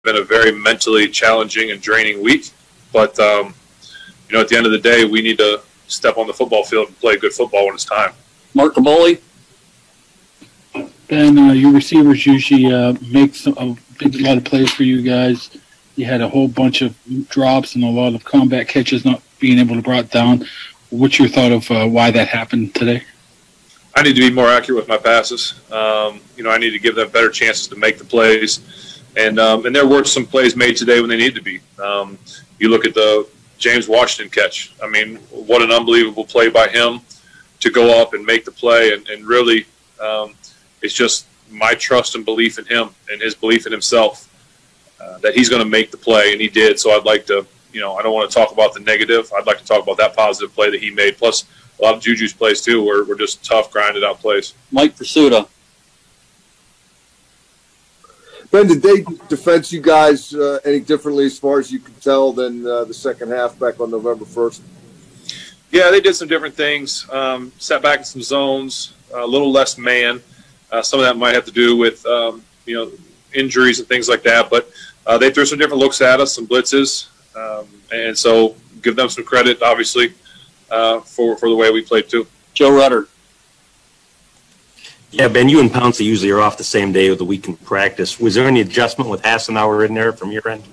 been a very mentally challenging and draining week. But, you know, at the end of the day, we need to step on the football field and play good football when it's time. Mark Caboli. Ben, your receivers usually make a lot of plays for you guys. You had a whole bunch of drops and a lot of combat catches not being able to brought down. What's your thought of why that happened today? I need to be more accurate with my passes. You know, I need to give them better chances to make the plays. And there were some plays made today when they needed to be. You look at the James Washington catch. I mean, what an unbelievable play by him to go up and make the play. And really, it's just my trust and belief in him and his belief in himself that he's going to make the play, and he did. So I'd like to, you know, I don't want to talk about the negative. I'd like to talk about that positive play that he made, plus a lot of Juju's plays too were just tough, grinded-out plays. Mike Pursuta. Ben, did they defense you guys any differently as far as you can tell than the second half back on November 1st? Yeah, they did some different things. Sat back in some zones, a little less man. Some of that might have to do with, you know, injuries and things like that. But they threw some different looks at us, some blitzes. And so give them some credit, obviously, for the way we played too. Joe Rudder. Yeah, Ben, you and Pouncey usually are off the same day of the week in practice. Was there any adjustment with Hassenauer in there from your end?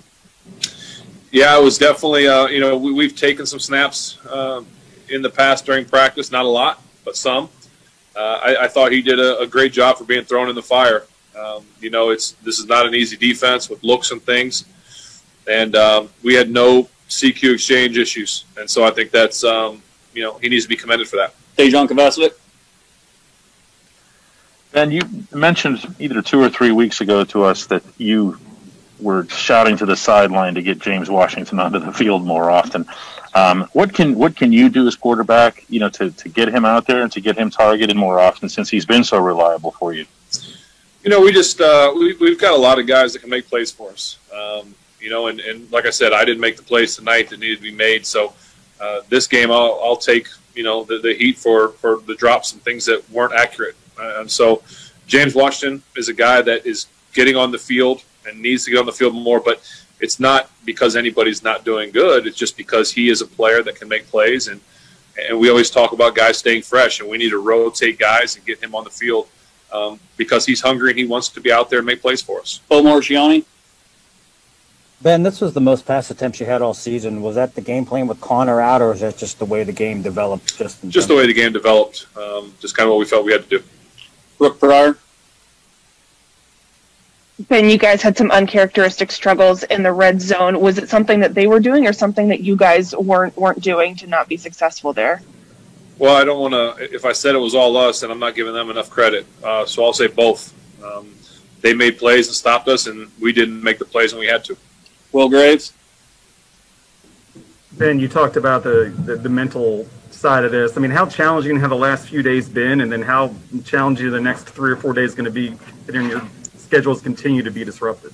Yeah, it was definitely, you know, we've taken some snaps in the past during practice, not a lot, but some. I thought he did a great job for being thrown in the fire. You know, this is not an easy defense with looks and things. And we had no CQ exchange issues. And so I think that's, you know, he needs to be commended for that. Dejan Kovacevic. Ben, you mentioned either 2 or 3 weeks ago to us that you were shouting to the sideline to get James Washington onto the field more often. What can you do as quarterback, you know, to get him out there and to get him targeted more often since he's been so reliable for you? You know, we just we've got a lot of guys that can make plays for us. You know, and like I said, I didn't make the plays tonight that needed to be made. So this game, I'll take, you know, the heat for the drops and things that weren't accurate. And so James Washington is a guy that is getting on the field and needs to get on the field more, but it's not because anybody's not doing good. It's just because he is a player that can make plays, and we always talk about guys staying fresh, and we need to rotate guys and get him on the field because he's hungry and he wants to be out there and make plays for us. Bo Marchiani. Ben, this was the most pass attempts you had all season. Was that the game plan with Connor out, or is that just the way the game developed? Just the way the game developed. Just kind of what we felt we had to do. Brooke Pryor. Ben, you guys had some uncharacteristic struggles in the red zone. Was it something that they were doing or something that you guys weren't doing to not be successful there? Well, I don't want to – if I said it was all us, then I'm not giving them enough credit. So I'll say both. They made plays and stopped us, and we didn't make the plays when we had to. Will Graves. Ben, you talked about the mental side of this. I mean, how challenging have the last few days been, and then how challenging the next 3 or 4 days going to be considering your schedules continue to be disrupted?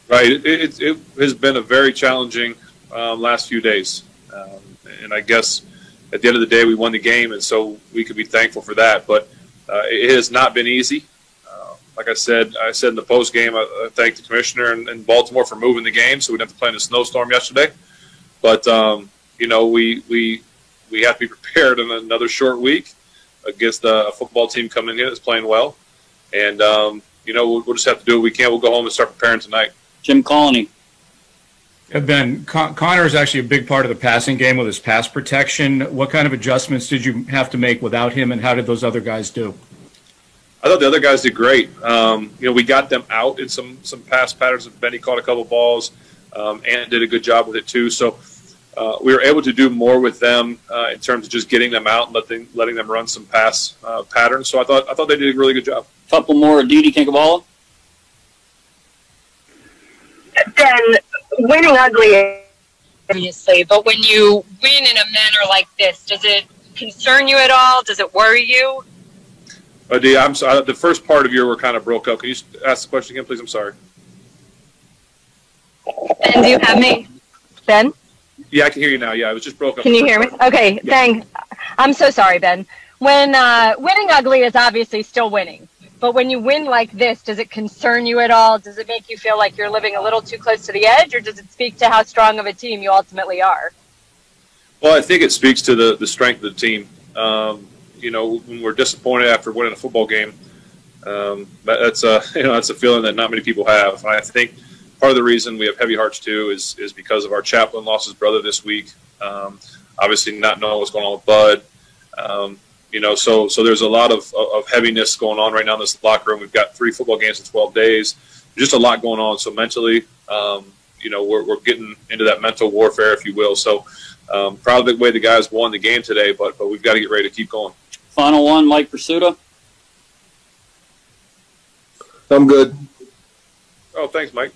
Right. It has been a very challenging last few days. And I guess at the end of the day, we won the game, and so we could be thankful for that. But it has not been easy. Like I said in the post game, I thanked the commissioner and Baltimore for moving the game so we didn't have to play in a snowstorm yesterday. But, you know, we have to be prepared in another short week against a football team coming in that's playing well. And, you know, we'll just have to do what we can. We'll go home and start preparing tonight. Jim Colony. Ben, Connor is actually a big part of the passing game with his pass protection. What kind of adjustments did you have to make without him, and how did those other guys do? I thought the other guys did great. You know, we got them out in some pass patterns. Benny caught a couple balls. Ant did a good job with it too. So we were able to do more with them in terms of just getting them out and letting them run some pass patterns. So I thought they did a really good job. Couple more. Didi Kinkavala. Ben, winning ugly, obviously, but when you win in a manner like this, does it concern you at all? Does it worry you? Dee, I'm sorry. The first part of your were kind of broke up. Can you ask the question again, please? I'm sorry. Ben, do you have me? Ben? Yeah, I can hear you now. Yeah, it was just broke up. Can you hear me? Okay, yeah. thanks. I'm so sorry, Ben. When winning ugly is obviously still winning, But when you win like this, does it concern you at all? Does it make you feel like you're living a little too close to the edge, or does it speak to how strong of a team you ultimately are? Well, I think it speaks to the strength of the team. You know, when we're disappointed after winning a football game, that's a feeling that not many people have. And I think part of the reason we have heavy hearts too is because of our chaplain lost his brother this week. Obviously, not knowing what's going on with Bud. You know, so there's a lot of heaviness going on right now in this locker room. We've got 3 football games in 12 days. Just a lot going on. So mentally, you know, we're getting into that mental warfare, if you will. So proud of the way the guys won the game today, but we've got to get ready to keep going. Final one, Mike Pursuta. I'm good. Oh, thanks, Mike.